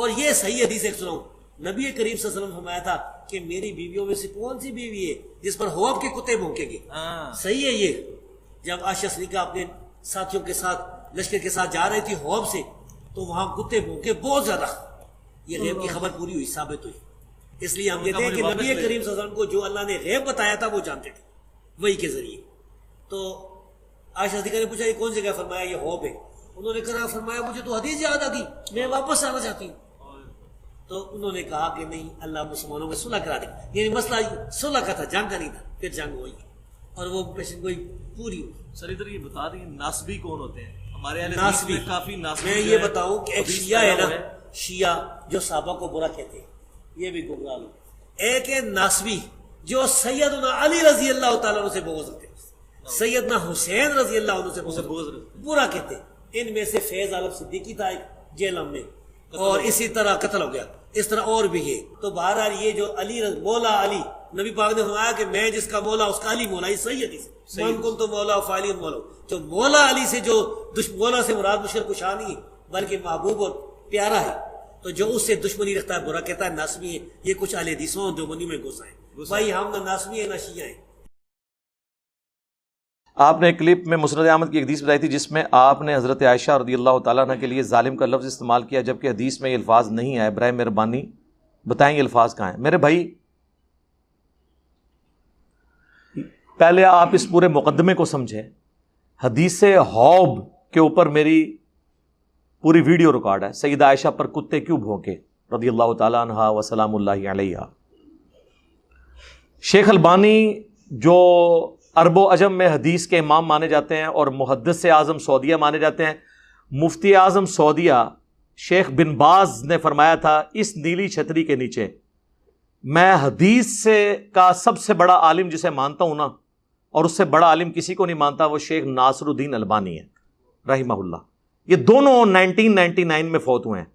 اور یہ صحیح حدیث ایک سناؤں، نبی کریم صلی اللہ علیہ وسلم فرمایا تھا کہ میری بیویوں میں سے کون سی بیوی ہے جس پر حوب کے کتے بھونکیں گے؟ صحیح ہے یہ. جب عائشہ صدیقہ اپنے ساتھیوں کے ساتھ لشکر کے ساتھ جا رہی تھی حوب سے تو وہاں کتے بھونکے بہت زیادہ. یہ غیب کی خبر پوری ہوئی، ثابت ہوئی. اس لیے ہم کہتے ہیں کہ نبی کریم صلی اللہ علیہ وسلم کو جو اللہ نے غیب بتایا تھا وہ جانتے تھے وہی کے ذریعے. تو عائشہ صدیقہ نے پوچھا یہ کون سی جگہ؟ فرمایا یہ حوب ہے. انہوں نے کہا فرمایا مجھے تو حدیث یاد آ گئی، میں واپس آنا چاہتی ہوں. تو انہوں نے کہا کہ نہیں، اللہ مسلمانوں میں صلح کرا دے. یعنی مسئلہ صلح کا تھا، جنگ کا نہیں تھا. پھر جنگ ہوئی اور وہ پیشن گوئی پوری ہوئی. سر ادھر یہ بتا دیں ناسبی کون ہوتے ہیں ہمارے اہل ناسبی؟ کافی ناسبی. میں یہ بتاؤں کہ ایک شیعہ ہے نا، شیعہ جو صحابہ کو برا کہتے ہیں، یہ بھی گمراہ لوگ. ایک ہے ناسبی جو سیدنا علی رضی اللہ تعالیٰ عنہ سے بغض رکھتے ہیں، سیدنا حسین رضی اللہ عنہ سے بغض برا کہتے ہیں. ان میں سے فیض عالم صدیقی تھا ایک جیلم میں، اور اسی طرح قتل ہو گیا. اس طرح اور بھی ہے. تو بہرحال یہ جو علی مولا علی، نبی پاک نے فرمایا کہ میں جس کا مولا اس کا علی مولا. یہ صحیح حدیث ہے. من کن تو مولا فعلی مولا. جو مولا علی سے جو مولا سے مراد مشکل کشا نہیں ہے بلکہ محبوب اور پیارا ہے، تو جو اس سے دشمنی رکھتا ہے برا کہتا ہے ناسبی ہے. یہ کچھ اہل حدیثوں دیوبندی میں گھس آئے. بھائی ہم نہ ناسبی ہیں نہ شیعہ ہیں. آپ نے ایک کلپ میں مسند احمد کی ایک حدیث بتائی تھی جس میں آپ نے حضرت عائشہ رضی اللہ تعالیٰ عنہ کے لیے ظالم کا لفظ استعمال کیا، جبکہ حدیث میں یہ الفاظ نہیں آئے. برائے مہربانی بتائیں یہ الفاظ کہاں ہیں؟ میرے بھائی پہلے آپ اس پورے مقدمے کو سمجھیں. حدیث حوب کے اوپر میری پوری ویڈیو ریکارڈ ہے. سیدہ عائشہ پر کتے کیوں بھونکے رضی اللہ تعالیٰ عنہ وسلام اللہ علیہ. شیخ البانی جو عرب و عجم میں حدیث کے امام مانے جاتے ہیں اور محدث اعظم سعودیہ مانے جاتے ہیں، مفتی اعظم سعودیہ شیخ بن باز نے فرمایا تھا اس نیلی چھتری کے نیچے میں حدیث سے کا سب سے بڑا عالم جسے مانتا ہوں نا، اور اس سے بڑا عالم کسی کو نہیں مانتا، وہ شیخ ناصر الدین البانی ہے رحمہ اللہ. یہ دونوں 1999 میں فوت ہوئے ہیں،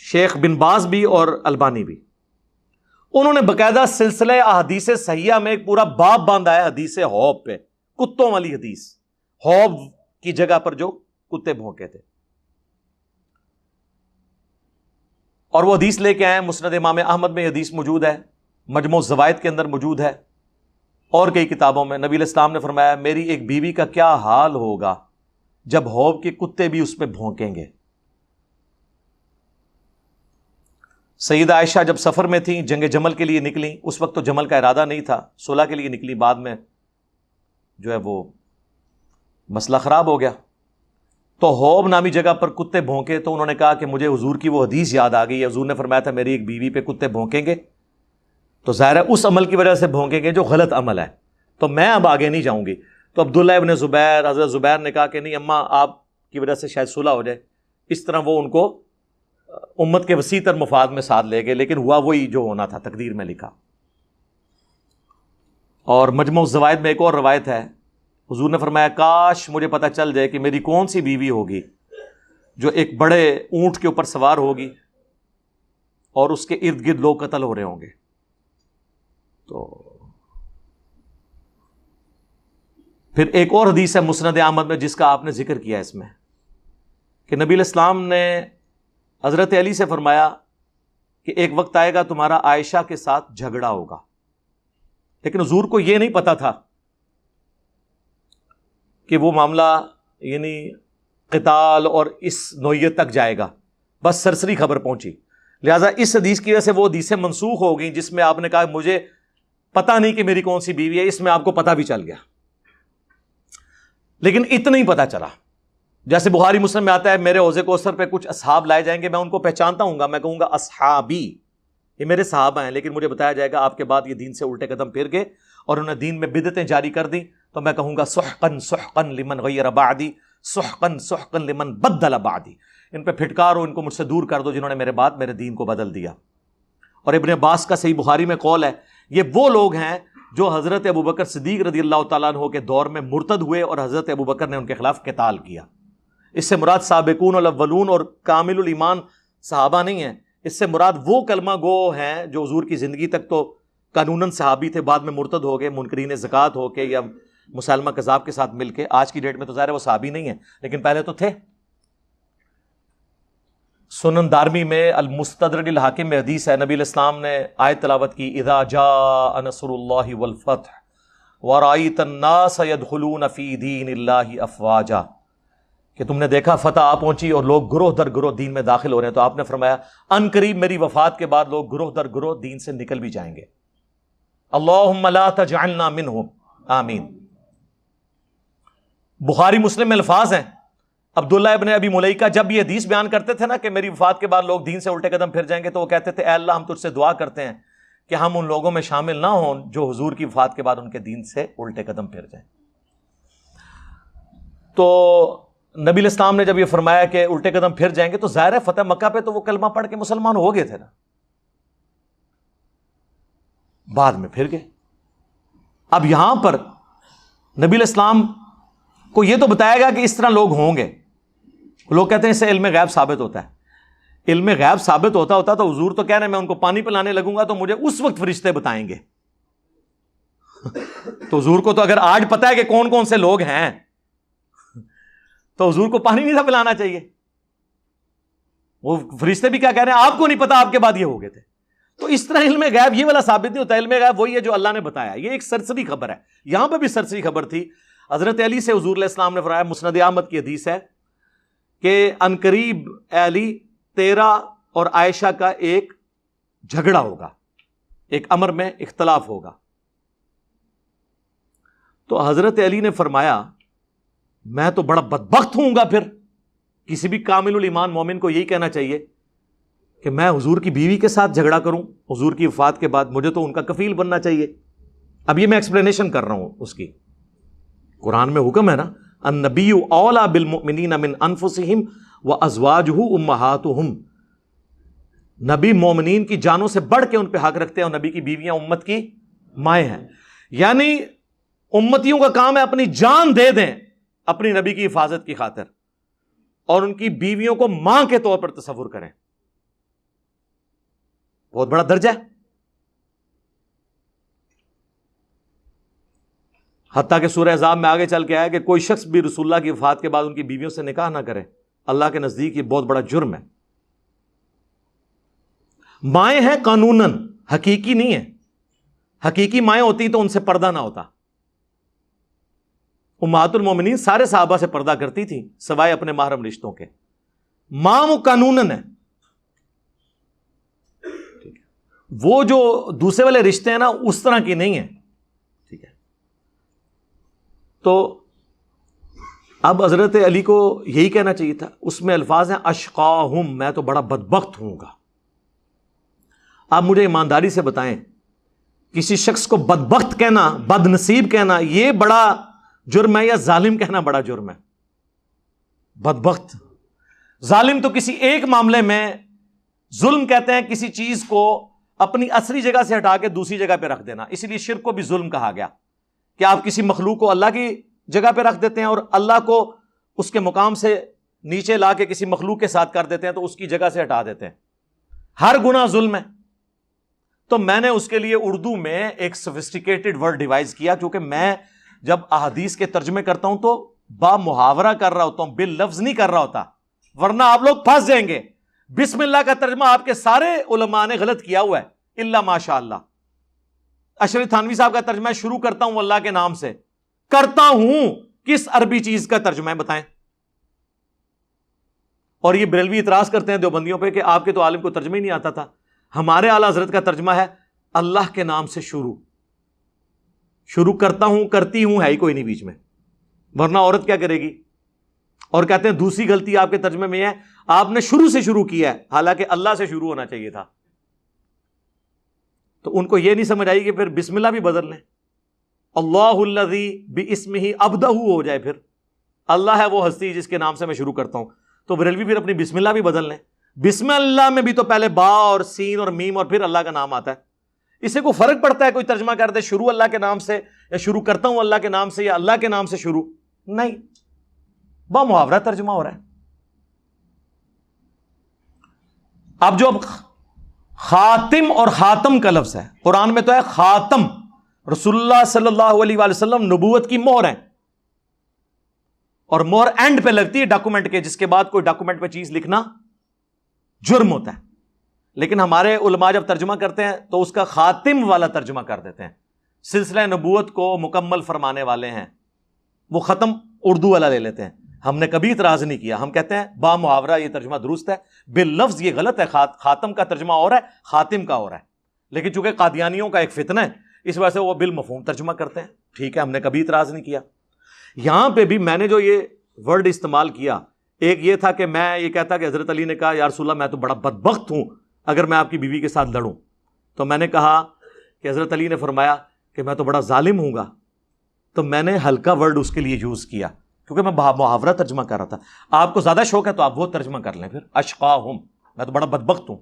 شیخ بن باز بھی اور البانی بھی. انہوں نے باقاعدہ سلسلہ احادیث صحیحہ میں ایک پورا باب باندھا ہے حدیث حوب پہ، کتوں والی حدیث، حوب کی جگہ پر جو کتے بھونکے تھے. اور وہ حدیث لے کے آئے. مسند امام احمد میں یہ حدیث موجود ہے، مجموع الزوائد کے اندر موجود ہے، اور کئی کتابوں میں. نبی علیہ السلام نے فرمایا میری ایک بیوی کا کیا حال ہوگا جب حوب کے کتے بھی اس پہ بھونکیں گے. سیدہ عائشہ جب سفر میں تھیں، جنگ جمل کے لیے نکلیں، اس وقت تو جمل کا ارادہ نہیں تھا، صلح کے لیے نکلی، بعد میں جو ہے وہ مسئلہ خراب ہو گیا تو حوب نامی جگہ پر کتے بھونکے. تو انہوں نے کہا کہ مجھے حضور کی وہ حدیث یاد آ گئی، حضور نے فرمایا تھا میری ایک بیوی پہ کتے بھونکیں گے، تو ظاہر ہے اس عمل کی وجہ سے بھونکیں گے جو غلط عمل ہے، تو میں اب آگے نہیں جاؤں گی. تو عبداللہ ابن زبیر، حضرت زبیر نے کہا کہ نہیں اماں آپ کی وجہ سے شاید صلح ہو جائے. اس طرح وہ ان کو امت کے وسیع تر مفاد میں ساتھ لے گئے، لیکن ہوا وہی جو ہونا تھا، تقدیر میں لکھا. اور مجموع الزوائد میں ایک اور روایت ہے، حضور نے فرمایا کاش مجھے پتہ چل جائے کہ میری کون سی بیوی ہوگی جو ایک بڑے اونٹ کے اوپر سوار ہوگی اور اس کے ارد گرد لوگ قتل ہو رہے ہوں گے. تو پھر ایک اور حدیث ہے مسند احمد میں جس کا آپ نے ذکر کیا اس میں، کہ نبی علیہ السلام نے حضرت علی سے فرمایا کہ ایک وقت آئے گا تمہارا عائشہ کے ساتھ جھگڑا ہوگا، لیکن حضور کو یہ نہیں پتا تھا کہ وہ معاملہ یعنی قتال اور اس نوعیت تک جائے گا، بس سرسری خبر پہنچی. لہٰذا اس حدیث کی وجہ سے وہ حدیثیں منسوخ ہو گئیں جس میں آپ نے کہا مجھے پتہ نہیں کہ میری کون سی بیوی ہے. اس میں آپ کو پتہ بھی چل گیا، لیکن اتنا ہی پتہ چلا. جیسے بخاری مسلم میں آتا ہے میرے حوض کوثر پہ کچھ اصحاب لائے جائیں گے، میں ان کو پہچانتا ہوں گا، میں کہوں گا اصحابی، یہ میرے صحابہ ہیں، لیکن مجھے بتایا جائے گا آپ کے بعد یہ دین سے الٹے قدم پھر گئے اور انہوں نے دین میں بدعتیں جاری کر دیں، تو میں کہوں گا سحقن سحقن لمن غیر بعدی، سحقن سحقن لمن بدل بعدی. ان پہ پھٹکار ہو، ان کو مجھ سے دور کر دو جنہوں نے میرے بعد میرے دین کو بدل دیا. اور ابن عباس کا صحیح بخاری میں قول ہے، یہ وہ لوگ ہیں جو حضرت ابوبکر صدیق رضی اللہ تعالیٰ عنہ کے دور میں مرتد ہوئے اور حضرت ابوبکر نے ان کے خلاف قتال کیا. اس سے مراد سابقون الاولون اور کامل الایمان صحابہ نہیں ہیں، اس سے مراد وہ کلمہ گو ہیں جو حضور کی زندگی تک تو قانوناً صحابی تھے، بعد میں مرتد ہو گئے منکرین زکوٰۃ ہو کے یا مسلمہ کذاب کے ساتھ مل کے. آج کی ڈیٹ میں تو ظاہر ہے وہ صحابی نہیں ہیں، لیکن پہلے تو تھے. سنن دارمی میں المستدرک الحاکم میں حدیث ہے، نبی علیہ السلام نے آیت تلاوت کی، اذا جاء نصر اللہ والفتح ورأیت الناس يدخلون فی دین اللہ افواجا، کہ تم نے دیکھا فتح آ پہنچی اور لوگ گروہ در گروہ دین میں داخل ہو رہے ہیں، تو آپ نے فرمایا ان قریب میری وفات کے بعد لوگ گروہ در گروہ دین سے نکل بھی جائیں گے، اللہم لا تجعلنا منہم آمین۔ بخاری مسلم میں الفاظ ہیں، عبداللہ ابن ابی ملیکہ جب یہ حدیث بیان کرتے تھے نا کہ میری وفات کے بعد لوگ دین سے الٹے قدم پھر جائیں گے، تو وہ کہتے تھے اے اللہ ہم تجھ سے دعا کرتے ہیں کہ ہم ان لوگوں میں شامل نہ ہوں جو حضور کی وفات کے بعد ان کے دین سے الٹے قدم پھر جائیں۔ تو نبی علیہ السلام نے جب یہ فرمایا کہ الٹے قدم پھر جائیں گے، تو ظاہر ہے فتح مکہ پہ تو وہ کلمہ پڑھ کے مسلمان ہو گئے تھے نا، بعد میں پھر گئے۔ اب یہاں پر نبی علیہ السلام کو یہ تو بتایا گیا کہ اس طرح لوگ ہوں گے۔ لوگ کہتے ہیں اس سے علم غیب ثابت ہوتا ہے، علم غیب ثابت ہوتا تو حضور تو کہہ رہے ہیں میں ان کو پانی پلانے لگوں گا تو مجھے اس وقت فرشتے بتائیں گے۔ تو حضور کو تو اگر آج پتا ہے کہ کون کون سے لوگ ہیں تو حضور کو پانی نہیں تھا پلانا چاہیے، وہ فرشتے بھی کیا کہہ رہے ہیں آپ کو نہیں پتا، آپ کے بعد یہ ہو گئے تھے۔ تو اس طرح علم غیب یہ والا ثابت نہیں ہوتا، علم غیب وہی ہے جو اللہ نے بتایا۔ یہ ایک سرسری خبر ہے، یہاں پہ بھی سرسری خبر تھی۔ حضرت علی سے حضور علیہ السلام نے فرمایا، مسند احمد کی حدیث ہے کہ عنقریب علی تیرا اور عائشہ کا ایک جھگڑا ہوگا، ایک امر میں اختلاف ہوگا۔ تو حضرت علی نے فرمایا میں تو بڑا بدبخت ہوں گا، پھر کسی بھی کامل الایمان مومن کو یہی کہنا چاہیے کہ میں حضور کی بیوی کے ساتھ جھگڑا کروں حضور کی وفات کے بعد، مجھے تو ان کا کفیل بننا چاہیے۔ اب یہ میں ایکسپلینیشن کر رہا ہوں اس کی، قرآن میں حکم ہے نا النبی اولیٰ بالمؤمنین من انفسہم وازواجہ امہاتہم، نبی مومنین کی جانوں سے بڑھ کے ان پہ حق رکھتے ہیں، اور نبی کی بیویاں امت کی مائیں ہیں، یعنی امتیوں کا کام ہے اپنی جان دے دیں اپنی نبی کی حفاظت کی خاطر، اور ان کی بیویوں کو ماں کے طور پر تصور کریں، بہت بڑا درجہ ہے۔ حتیٰ کہ سورہ احزاب میں آگے چل کے آیا کہ کوئی شخص بھی رسول اللہ کی وفات کے بعد ان کی بیویوں سے نکاح نہ کرے، اللہ کے نزدیک یہ بہت بڑا جرم ہے۔ مائیں ہیں قانوناً، حقیقی نہیں ہے، حقیقی مائیں ہوتی تو ان سے پردہ نہ ہوتا۔ امہات المومنین سارے صحابہ سے پردہ کرتی تھیں سوائے اپنے محرم رشتوں کے، ماں وہ قانوناً ہے۔ وہ جو دوسرے والے رشتے ہیں نا اس طرح کی نہیں ہے، ٹھیک ہے۔ تو اب حضرت علی کو یہی کہنا چاہیے تھا، اس میں الفاظ ہیں اشقاہم، میں تو بڑا بدبخت ہوں گا۔ آپ مجھے ایمانداری سے بتائیں، کسی شخص کو بدبخت کہنا، بد نصیب کہنا یہ بڑا جرم ہے یا ظالم کہنا بڑا جرم ہے؟ بدبخت، ظالم تو کسی ایک معاملے میں ظلم کہتے ہیں کسی چیز کو اپنی اصلی جگہ سے ہٹا کے دوسری جگہ پہ رکھ دینا، اسی لیے شرک کو بھی ظلم کہا گیا کہ آپ کسی مخلوق کو اللہ کی جگہ پہ رکھ دیتے ہیں اور اللہ کو اس کے مقام سے نیچے لا کے کسی مخلوق کے ساتھ کر دیتے ہیں، تو اس کی جگہ سے ہٹا دیتے ہیں۔ ہر گناہ ظلم ہے۔ تو میں نے اس کے لیے اردو میں ایک سوفسٹیکیٹڈ ورڈ ڈیوائز کیا، کیونکہ میں جب احادیث کے ترجمے کرتا ہوں تو با محاورہ کر رہا ہوتا ہوں، باللفظ نہیں کر رہا ہوتا، ورنہ آپ لوگ پھنس جائیں گے۔ بسم اللہ کا ترجمہ آپ کے سارے علماء نے غلط کیا ہوا ہے الا ماشاء اللہ۔ اشرف تھانوی صاحب کا ترجمہ شروع کرتا ہوں اللہ کے نام سے، کرتا ہوں کس عربی چیز کا ترجمہ ہے بتائیں؟ اور یہ بریلوی اعتراض کرتے ہیں دیوبندیوں پہ کہ آپ کے تو عالم کو ترجمہ ہی نہیں آتا تھا۔ ہمارے اعلیٰ حضرت کا ترجمہ ہے اللہ کے نام سے شروع کرتا ہوں، کرتی ہوں ہے ہی کوئی نہیں بیچ میں، ورنہ عورت کیا کرے گی؟ اور کہتے ہیں دوسری غلطی آپ کے ترجمے میں ہے، آپ نے شروع سے شروع کیا ہے، حالانکہ اللہ سے شروع ہونا چاہیے تھا۔ تو ان کو یہ نہیں سمجھ آئی کہ پھر بسم اللہ بھی بدل لیں، اللہ الذی باسمہ ابدہ ہو جائے، پھر اللہ ہے وہ ہستی جس کے نام سے میں شروع کرتا ہوں۔ تو بریلوی پھر اپنی بسم اللہ بھی بدل لیں، بسم اللہ میں بھی تو پہلے با اور سین اور میم اور پھر اللہ کا نام آتا ہے۔ اسے کوئی فرق پڑتا ہے کوئی ترجمہ کر دے شروع اللہ کے نام سے، یا شروع کرتا ہوں اللہ کے نام سے، یا اللہ کے نام سے شروع؟ نہیں، با محاورہ ترجمہ ہو رہا ہے۔ اب جو خاتم اور خاتم کا لفظ ہے قرآن میں تو ہے خاتم، رسول اللہ صلی اللہ علیہ وآلہ وسلم نبوت کی مہر ہے، اور مہر اینڈ پہ لگتی ہے ڈاکومنٹ کے، جس کے بعد کوئی ڈاکومنٹ پہ چیز لکھنا جرم ہوتا ہے. لیکن ہمارے علماء جب ترجمہ کرتے ہیں تو اس کا خاتم والا ترجمہ کر دیتے ہیں. سلسلہ نبوت کو مکمل فرمانے والے ہیں وہ ختم اردو والا لے لیتے ہیں. ہم نے کبھی اعتراض نہیں کیا, ہم کہتے ہیں با محاورہ یہ ترجمہ درست ہے, باللفظ یہ غلط ہے. خاتم کا ترجمہ اور ہے, خاتم کا اور ہے. لیکن چونکہ قادیانیوں کا ایک فتنہ ہے اس وجہ سے وہ بالمفہوم ترجمہ کرتے ہیں. ٹھیک ہے, ہم نے کبھی اعتراض نہیں کیا. یہاں پہ بھی میں نے جو یہ ورڈ استعمال کیا, ایک یہ تھا کہ میں یہ کہتا کہ حضرت علی نے کہا یا رسول اللہ میں تو بڑا بدبخت ہوں اگر میں آپ کی بیوی کے ساتھ لڑوں. تو میں نے کہا کہ حضرت علی نے فرمایا کہ میں تو بڑا ظالم ہوں گا. تو میں نے ہلکا ورڈ اس کے لیے یوز کیا کیونکہ میں محاورہ ترجمہ کر رہا تھا. آپ کو زیادہ شوق ہے تو آپ وہ ترجمہ کر لیں. پھر اشقاہم, میں تو بڑا بدبخت ہوں,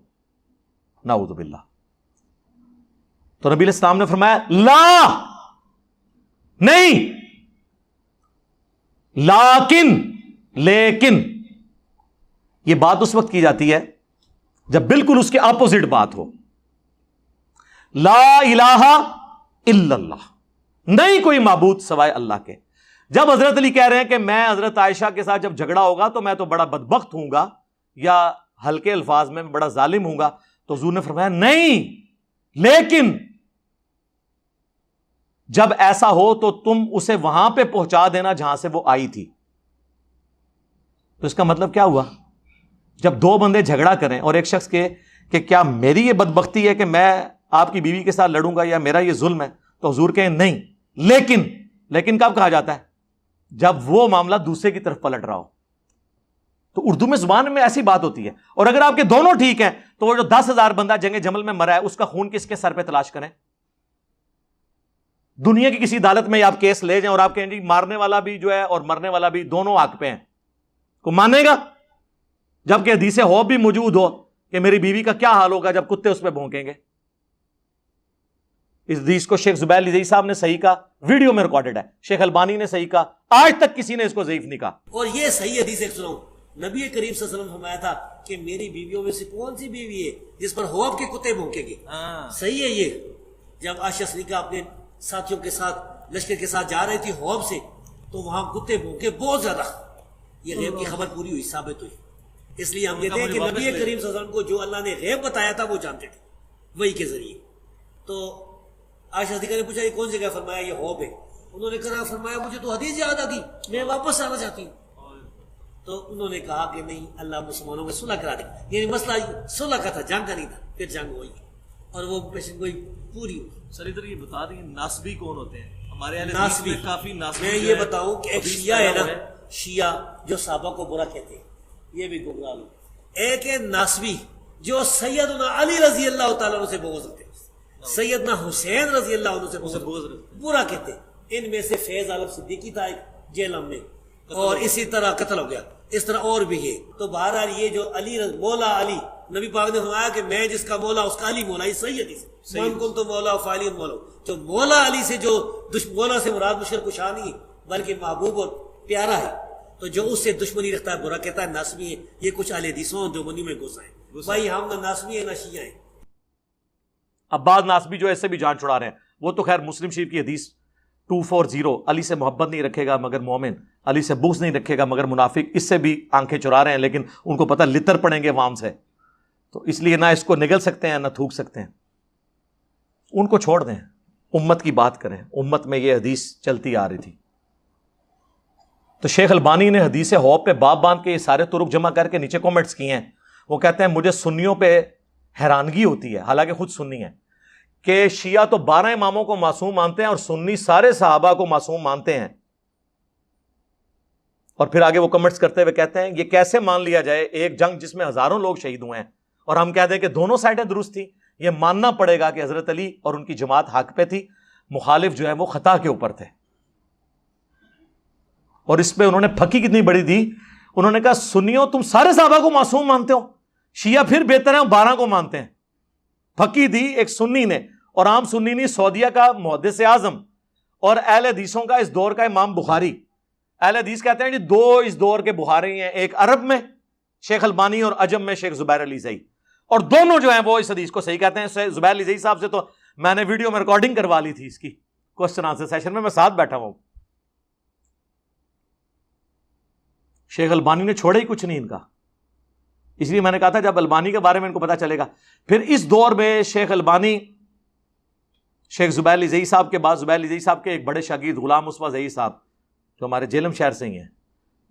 نعوذ باللہ. تو نبی علیہ السلام نے فرمایا لا, نہیں, لیکن یہ بات اس وقت کی جاتی ہے جب بالکل اس کے اپوزٹ بات ہو. لا الہ الا اللہ, نہیں کوئی معبود سوائے اللہ کے. جب حضرت علی کہہ رہے ہیں کہ میں حضرت عائشہ کے ساتھ جب جھگڑا ہوگا تو میں تو بڑا بدبخت ہوں گا, یا ہلکے الفاظ میں بڑا ظالم ہوں گا, تو حضور نے فرمایا نہیں, لیکن جب ایسا ہو تو تم اسے وہاں پہ پہنچا دینا جہاں سے وہ آئی تھی. تو اس کا مطلب کیا ہوا؟ جب دو بندے جھگڑا کریں اور ایک شخص کے کہ کیا میری یہ بدبختی ہے کہ میں آپ کی بیوی کے ساتھ لڑوں گا یا میرا یہ ظلم ہے, تو حضور کہیں نہیں, لیکن کب کہا جاتا ہے؟ جب وہ معاملہ دوسرے کی طرف پلٹ رہا ہو. تو اردو میں زبان میں ایسی بات ہوتی ہے. اور اگر آپ کے دونوں ٹھیک ہیں تو وہ جو 10,000 بندہ جنگ جمل میں مرا ہے اس کا خون کس کے سر پہ تلاش کریں؟ دنیا کی کسی عدالت میں آپ کیس لے جائیں اور آپ کہیں جی مارنے والا بھی جو ہے اور مرنے والا بھی دونوں حق پہ ہیں, کو مانے گا؟ جبکہ حدیث خوف بھی موجود ہو کہ میری بیوی کا کیا حال ہوگا جب کتے اس پہ بھونکیں گے. اس حدیث کو شیخ زبیر لذیذ صاحب نے صحیح کہا, ویڈیو میں ریکارڈڈ ہے. شیخ البانی نے صحیح کہا, آج تک کسی نے اس کو ضعیف نہیں کہا. اور یہ صحیح حدیث ایک سنو, نبی کریم صلی اللہ علیہ وسلم فرمایا تھا کہ میری بیویوں میں سے کون سی بیوی ہے جس پر خواب کے کتے بھونکیں گے. صحیح ہے یہ. جب عائشہ صدیقہ اپنے ساتھیوں کے ساتھ لشکر کے ساتھ جا رہی تھی خواب سے, تو وہاں کتے بھونکے بہت زیادہ. یہ غیب کی خبر پوری ہوئی, ثابت ہوئی. اس لیے ہم کہتے ہیں کہ نبی کریم صلی اللہ علیہ وسلم کو جو اللہ نے غیب بتایا تھا وہ جانتے تھے وہی کے ذریعے. تو عائشہ صدیقہ نے پوچھا یہ کون سی جگہ؟ فرمایا یہ خواب ہے. انہوں نے کہا فرمایا مجھے تو حدیث یاد آ گئی, میں واپس آنا چاہتی ہوں. تو انہوں نے کہا کہ نہیں, اللہ مسلمانوں میں صلح کرا دے. یعنی مسئلہ صلح کا تھا, جنگ کا نہیں تھا. پھر جنگ ہوئی اور وہ پیشن گوئی پوری ہوئی. سر ادھر یہ بتا دیں ناسبی کون ہوتے ہیں ہمارے اہل ناسبی؟ میں کافی ناسبی. میں یہ بتاؤں کہ ایک شیعہ ہے نا, شیعہ جو صحابہ کو برا کہتے ہیں, یہ بھی گمراہ لوگ. ایک ہے ناسبی جو سیدنا علی رضی اللہ تعالیٰ عنہ سے بغض رکھتے ہیں, سیدنا حسین رضی اللہ عنہ سے بغض برا کہتے ہیں. ان میں سے فیض عالم صدیقی تھا ایک جیلم میں, اور اسی طرح قتل ہو گیا. اس طرح اور بھی ہے. تو بہرحال یہ جو علی مولا علی, نبی پاک نے فرمایا کہ میں جس کا مولا اس کا علی مولا. یہ صحیح حدیث ہے. من کن تو مولا فعلی مولا. جو مولا علی سے جو مولا سے مراد مشرک کشا نہیں بلکہ محبوب اور پیارا ہے, تو جو اس سے دشمنی رکھتا ہے برا کہتا ہے ناسبی ہے. یہ کچھ اہل حدیثوں دیوبندی میں گھس آئے. بھائی ہم نہ ناسبی ہیں نہ شیعہ ہیں. اب بعض ناسبی جو ایسے بھی جان چھڑا رہے ہیں, وہ تو خیر مسلم شریف کی حدیث 240 علی سے محبت نہیں رکھے گا مگر مومن, علی سے بغض نہیں رکھے گا مگر منافق, اس سے بھی آنکھیں چرا رہے ہیں. لیکن ان کو پتہ لتر پڑیں گے عوام سے, تو اس لیے نہ اس کو نگل سکتے ہیں نہ تھوک سکتے ہیں. ان کو چھوڑ دیں, امت کی بات کریں. امت میں یہ حدیث چلتی آ رہی تھی. تو شیخ البانی نے حدیث خوف پہ باب باندھ کے یہ سارے طرق جمع کر کے نیچے کومنٹس کیے ہیں. وہ کہتے ہیں مجھے سنیوں پہ حیرانگی ہوتی ہے, حالانکہ خود سنی ہے, کہ شیعہ تو 12 اماموں کو معصوم مانتے ہیں اور سنی سارے صحابہ کو معصوم مانتے ہیں. اور پھر آگے وہ کمنٹس کرتے ہوئے کہتے ہیں یہ کیسے مان لیا جائے ایک جنگ جس میں ہزاروں لوگ شہید ہوئے ہیں اور ہم کہتے ہیں کہ دونوں سائڈیں درست تھی. یہ ماننا پڑے گا کہ حضرت علی اور ان کی جماعت حق پہ تھی, مخالف جو ہے وہ خطا کے اوپر تھے. اور اس پہ انہوں نے پھکی کتنی بڑی دی. انہوں نے کہا سنیوں تم سارے صحابہ کو معصوم مانتے ہو, شیعہ پھر بہتر ہیں 12 کو مانتے ہیں. پھکی دی ایک سنی نے, اور عام سنی نہیں, سعودیہ کا محدث اعظم اور اہل حدیثوں کا اس دور کا امام بخاری. اہل حدیث کہتے ہیں جی 2 اس دور کے بخاری ہیں, ایک عرب میں شیخ البانی اور عجم میں شیخ زبیر علی زئی, اور دونوں جو ہیں وہ اس حدیث کو صحیح کہتے ہیں. زبیر علی زئی صاحب سے تو میں نے ویڈیو میں ریکارڈنگ کروا لی تھی اس کی کوسچن آنسر سیشن میں ساتھ بیٹھا ہوں. شیخ البانی نے چھوڑا ہی کچھ نہیں ان کا. اس لیے میں نے کہا تھا جب البانی کے بارے میں ان کو پتا چلے گا. پھر اس دور میں شیخ البانی، شیخ زبیر علی زئی صاحب کے بعد زبیر علی زئی صاحب کے ایک بڑے شاگرد غلام مصطفیٰ زئی صاحب جو ہمارے جیلم شہر سے ہی ہیں،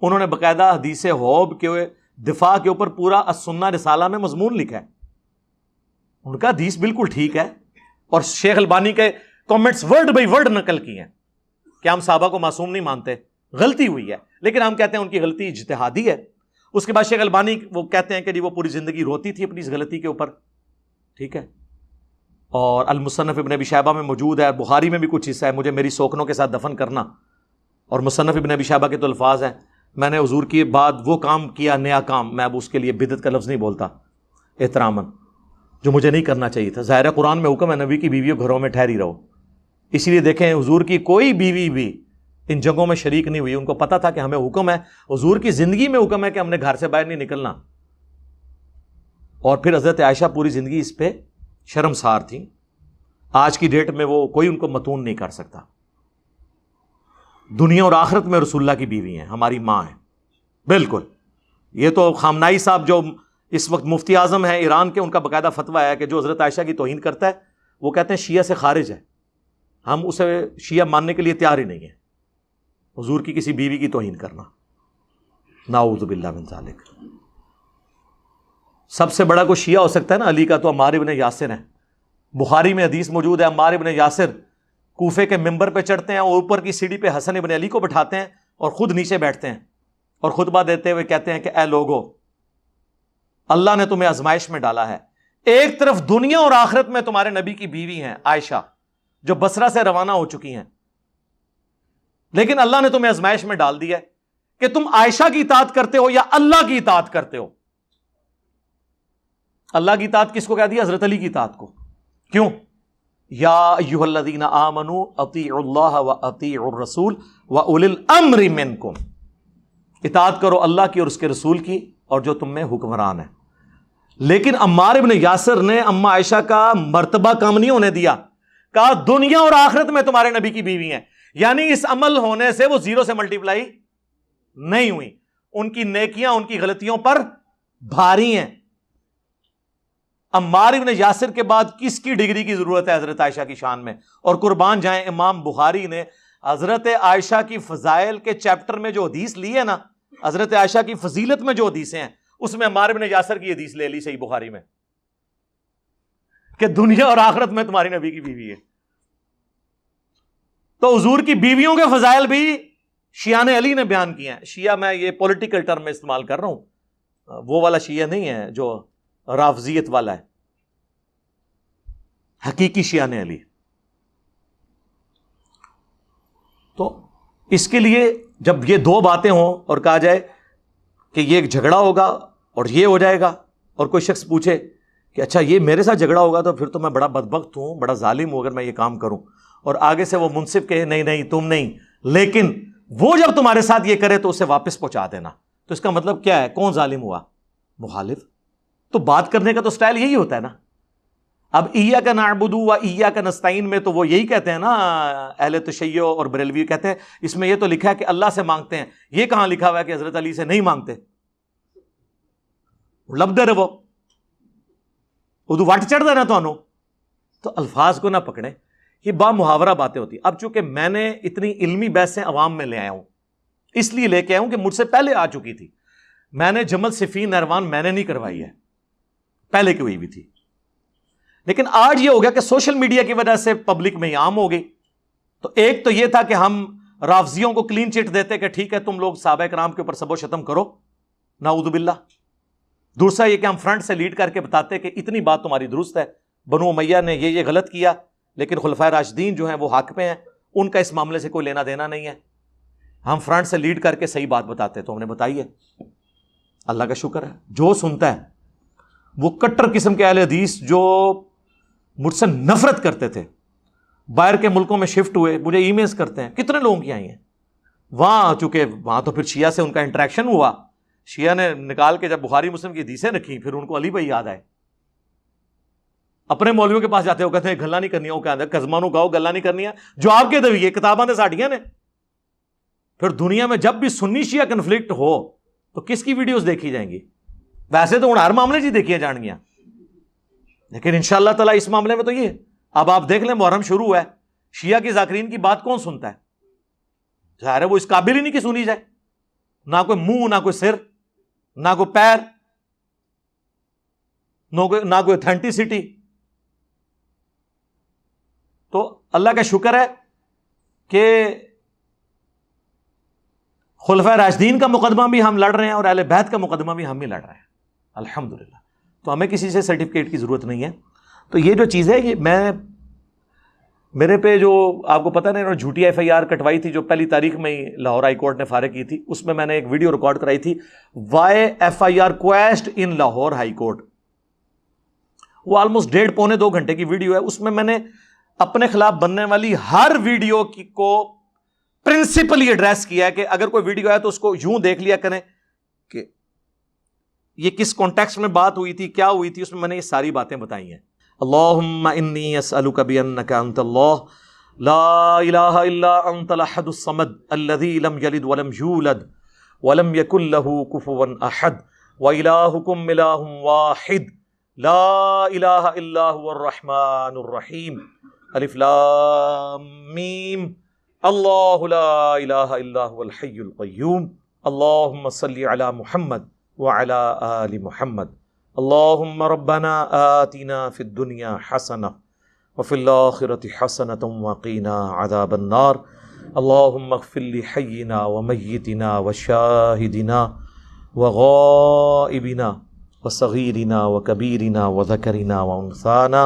انہوں نے باقاعدہ حدیث حوب کے دفاع کے اوپر پورا السنہ رسالہ میں مضمون لکھا ہے. ان کا حدیث بالکل ٹھیک ہے، اور شیخ البانی کے کامنٹس ورڈ بائی ورڈ نقل کی ہیں کہ ہم صحابہ کو معصوم نہیں مانتے، غلطی ہوئی ہے لیکن ہم کہتے ہیں ان کی غلطی اجتہادی ہے. اس کے بعد شیخ البانی وہ کہتے ہیں کہ جی وہ پوری زندگی روتی تھی اپنی اس غلطی کے اوپر، ٹھیک ہے. اور المصنف ابن ابی شیبہ میں موجود ہے، بخاری میں بھی کچھ حصہ ہے، مجھے میری سوکنوں کے ساتھ دفن کرنا. اور مصنف ابن ابی شیبہ کے تو الفاظ ہیں، میں نے حضور کی بعد وہ کام کیا، نیا کام، میں اب اس کے لیے بدعت کا لفظ نہیں بولتا احتراماً، جو مجھے نہیں کرنا چاہیے تھا. ظاہر قرآن میں حکم ہے نبی کی بیویوں گھروں میں ٹھہری رہو. اسی لیے دیکھیں حضور کی کوئی بیوی بھی ان جنگوں میں شریک نہیں ہوئی. ان کو پتا تھا کہ ہمیں حکم ہے، حضور کی زندگی میں حکم ہے کہ ہم نے گھر سے باہر نہیں نکلنا. اور پھر حضرت عائشہ پوری زندگی اس پہ شرمسار تھیں. آج کی ڈیٹ میں وہ کوئی ان کو متون نہیں کر سکتا. دنیا اور آخرت میں رسول اللہ کی بیوی ہیں، ہماری ماں ہیں بالکل. یہ تو خامنائی صاحب جو اس وقت مفتی اعظم ہیں ایران کے، ان کا باقاعدہ فتویٰ ہے کہ جو حضرت عائشہ کی توہین کرتا ہے وہ کہتے ہیں شیعہ سے خارج ہے. ہم اسے شیعہ ماننے کے لیے تیار ہی نہیں ہیں. حضور کی کسی بیوی کی توہین کرنا، نعوذ باللہ من ذالک. سب سے بڑا کوئی شیعہ ہو سکتا ہے نا علی کا تو عمار ابن یاسر ہیں. بخاری میں حدیث موجود ہے، عمار ابن یاسر کوفے کے ممبر پہ چڑھتے ہیں اور اوپر کی سیڑھی پہ حسن ابن علی کو بٹھاتے ہیں اور خود نیچے بیٹھتے ہیں اور خطبہ دیتے ہوئے کہتے ہیں کہ اے لوگو، اللہ نے تمہیں آزمائش میں ڈالا ہے. ایک طرف دنیا اور آخرت میں تمہارے نبی کی بیوی ہیں عائشہ جو بصرہ سے روانہ ہو چکی ہیں، لیکن اللہ نے تمہیں آزمائش میں ڈال دیا ہے کہ تم عائشہ کی اطاعت کرتے ہو یا اللہ کی اطاعت کرتے ہو. اللہ کی اطاعت کس کو کہہ دیا؟ حضرت علی کی اطاعت کو. کیوں؟ یا ایھا الذین آمنوا اطیعوا اللہ واطیعوا الرسول واولی الامر منکم. اطاعت کرو اللہ کی اور اس کے رسول کی اور جو تم میں حکمران ہے. لیکن عمار ابن یاسر نے اما عائشہ کا مرتبہ کم نہیں ہونے دیا، کہا دنیا اور آخرت میں تمہارے نبی کی بیوی ہیں. یعنی اس عمل ہونے سے وہ زیرو سے ملٹیپلائی نہیں ہوئی، ان کی نیکیاں ان کی غلطیوں پر بھاری ہیں. عمار ابن یاسر کے بعد کس کی ڈگری کی ضرورت ہے حضرت عائشہ کی شان میں؟ اور قربان جائیں امام بخاری نے حضرت عائشہ کی فضائل کے چیپٹر میں جو حدیث لی ہے نا، حضرت عائشہ کی فضیلت میں جو حدیثیں ہیں اس میں عمار ابن یاسر کی حدیث لے لی صحیح بخاری میں کہ دنیا اور آخرت میں تمہاری نبی کی بیوی ہے. تو حضور کی بیویوں کے فضائل بھی شیعان علی نے بیان کیے ہیں. شیعہ میں یہ پولیٹیکل ٹرم میں استعمال کر رہا ہوں، وہ والا شیعہ نہیں ہے جو رافضیت والا ہے، حقیقی شیعان علی. تو اس کے لیے جب یہ دو باتیں ہوں اور کہا جائے کہ یہ ایک جھگڑا ہوگا اور یہ ہو جائے گا، اور کوئی شخص پوچھے کہ اچھا یہ میرے ساتھ جھگڑا ہوگا تو پھر تو میں بڑا بدبخت ہوں، بڑا ظالم ہوں اگر میں یہ کام کروں، اور آگے سے وہ منصف کہے نہیں نہیں تم نہیں، لیکن وہ جب تمہارے ساتھ یہ کرے تو اسے واپس پہنچا دینا، تو اس کا مطلب کیا ہے؟ کون ظالم ہوا؟ مخالف. تو بات کرنے کا تو سٹائل یہی ہوتا ہے نا. اب ایاک نعبد و ایاک نستعین میں تو وہ یہی کہتے ہیں نا اہل تشیع اور بریلوی کہتے ہیں اس میں یہ تو لکھا ہے کہ اللہ سے مانگتے ہیں، یہ کہاں لکھا ہوا ہے کہ حضرت علی سے نہیں مانگتے؟ لب دے رہو ادو وٹ چڑھ دینا تو الفاظ کو نہ پکڑے. یہ با محاورہ باتیں ہوتی. اب چونکہ میں نے اتنی علمی بحثیں عوام میں لے آیا ہوں، اس لیے لے کے آیا ہوں کہ مجھ سے پہلے آ چکی تھی. میں نے جمل صفین نہروان میں نے نہیں کروائی ہے، پہلے کی ہوئی بھی تھی. لیکن آج یہ ہو گیا کہ سوشل میڈیا کی وجہ سے پبلک میں یہ عام ہو گئی. تو ایک تو یہ تھا کہ ہم رافضیوں کو کلین چٹ دیتے کہ ٹھیک ہے تم لوگ صحابہ کرام کے اوپر سب و شتم کرو، نعوذ باللہ. دوسرا یہ کہ ہم فرنٹ سے لیڈ کر کے بتاتے کہ اتنی بات تمہاری درست ہے، بنو امیہ نے یہ غلط کیا، لیکن خلفائے راشدین جو ہیں وہ حق پہ ہیں، ان کا اس معاملے سے کوئی لینا دینا نہیں ہے. ہم فرنٹ سے لیڈ کر کے صحیح بات بتاتے تو ہم نے بتائی ہے. اللہ کا شکر ہے جو سنتا ہے. وہ کٹر قسم کے اہل حدیث جو مجھ سے نفرت کرتے تھے، باہر کے ملکوں میں شفٹ ہوئے، مجھے ای میلز کرتے ہیں، کتنے لوگوں کی آئی ہیں وہاں. چونکہ وہاں تو پھر شیعہ سے ان کا انٹریکشن ہوا، شیعہ نے نکال کے جب بخاری مسلم کی حدیثیں رکھی پھر ان کو علی بھائی یاد آئے. اپنے مولویوں کے پاس جاتے ہو کہتے ہیں گلا نہیں کرنی، وہ کہتے ہیں کزمانو گاؤ گلا نہیں کرنی ہے، جو آپ کے دویے کتاباں نے ساڑیاں نے. پھر دنیا میں جب بھی سنی شیعہ کنفلکٹ ہو تو کس کی ویڈیوز دیکھی جائیں گی؟ ویسے تو ہر معاملے جی دیکھیے جان گیا، لیکن انشاءاللہ تعالیٰ اس معاملے میں تو یہ اب آپ دیکھ لیں محرم شروع ہے، شیعہ کی ذاکرین کی بات کون سنتا ہے؟ ظاہر ہے وہ اس قابل ہی نہیں کہ سنی جائے، نہ کوئی منہ، نہ کوئی سر، نہ کوئی پیر، نہ کوئی اتھینٹسٹی. تو اللہ کا شکر ہے کہ خلفائے راشدین کا مقدمہ بھی ہم لڑ رہے ہیں اور اہل بیت کا مقدمہ بھی ہم ہی لڑ رہے ہیں الحمدللہ. تو ہمیں کسی سے سرٹیفکیٹ کی ضرورت نہیں ہے. تو یہ جو چیز ہے، یہ میرے پہ جو آپ کو پتہ نہیں جھوٹی ایف آئی آر کٹوائی تھی جو پہلی تاریخ میں ہی لاہور ہائی کورٹ نے فارغ کی تھی، اس میں میں نے ایک ویڈیو ریکارڈ کرائی تھی، Y F I R quest in Lahore high court. وہ آلموسٹ 1.5 پونے 2 گھنٹے کی ویڈیو ہے. اس میں نے اپنے خلاف بننے والی ہر ویڈیو کو پرنسپلی ایڈریس کیا ہے کہ اگر کوئی ویڈیو ہے تو اس کو یوں دیکھ لیا کریں کہ یہ کس کانٹیکسٹ میں بات ہوئی تھی، کیا ہوئی تھی. اس میں نے یہ ساری باتیں بتائی ہیں. اللہم انی اسألک بانک انت اللہ لا الہ الا انت الاحد الصمد الذی لم یلد ولم یولد ولم یکن لہ کفوا احد والہکم الہ واحد لا الہ الا هو الرحمن الرحیم الف لام میم اللہ لا الہ الا هو الحی القیوم اللہم صلی علی محمد وعلی آل محمد اللہم ربنا آتنا فی الدنیا حسنہ وفی الآخرۃ حسنۃ وقنا عذاب النار اللہم اغفر لحینا ومیتنا وشاہدنا وغائبنا وصغیرنا وکبیرنا وذکرنا وانثانا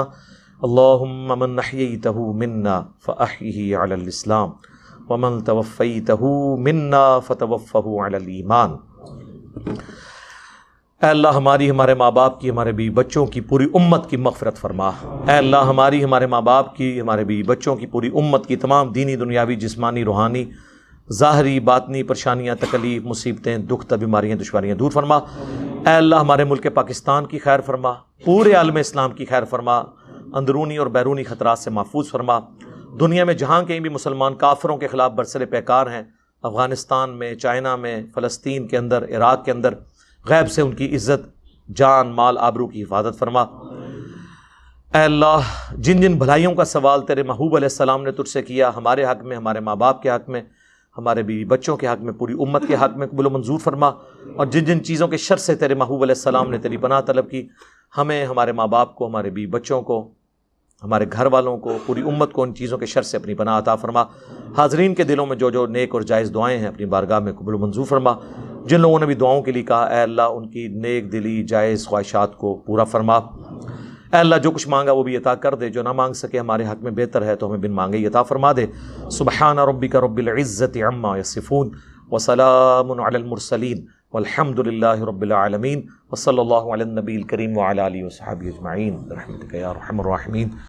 اللہم من احییتہ منا فاحیہ علی الاسلام ومن توفیتہ منا فتوفہ علی الایمان. اے اللہ ہماری، ہمارے ماں باپ کی، ہمارے بیوی بچوں کی، پوری امت کی مغفرت فرما. اے اللہ ہماری، ہمارے ماں باپ کی، ہمارے بیوی بچوں کی، پوری امت کی تمام دینی، دنیاوی، جسمانی، روحانی، ظاہری، باطنی پریشانیاں، تکلیف، مصیبتیں، دکھ، بیماریاں، دشواریاں دور فرما. اے اللہ ہمارے ملک پاکستان کی خیر فرما، پورے عالم اسلام کی خیر فرما، اندرونی اور بیرونی خطرات سے محفوظ فرما. دنیا میں جہاں کہیں بھی مسلمان کافروں کے خلاف برسر پیکار ہیں، افغانستان میں، چائنا میں، فلسطین کے اندر، عراق کے اندر، غیب سے ان کی عزت، جان، مال، آبرو کی حفاظت فرما. اے اللہ جن جن بھلائیوں کا سوال تیرے محبوب علیہ السلام نے تجھ سے کیا، ہمارے حق میں، ہمارے ماں باپ کے حق میں، ہمارے بیوی بچوں کے حق میں، پوری امت کے حق میں قبول و منظور فرما. اور جن جن چیزوں کے شر سے تیرے محبوب علیہ السلام نے تیری پناہ طلب کی، ہمیں، ہمارے ماں باپ کو، ہمارے بیوی بچوں کو، ہمارے گھر والوں کو، پوری امت کو ان چیزوں کے شر سے اپنی پناہ عطا فرما. حاضرین کے دلوں میں جو جو نیک اور جائز دعائیں ہیں اپنی بارگاہ میں قبول و منظور فرما. جن لوگوں نے بھی دعاؤں کے لیے کہا، اے اللہ ان کی نیک دلی جائز خواہشات کو پورا فرما. اے اللہ جو کچھ مانگا وہ بھی عطا کر دے، جو نہ مانگ سکے ہمارے حق میں بہتر ہے تو ہمیں بن مانگے عطا فرما دے. سبحان ربک رب العزت عما یصفون وسلام علی المرسلین والحمد للہ رب العالمین وصلی اللہ علی النبی الکریم وعلی آلہ وصحبہ اجمعین برحمتک یا ارحم الراحمین.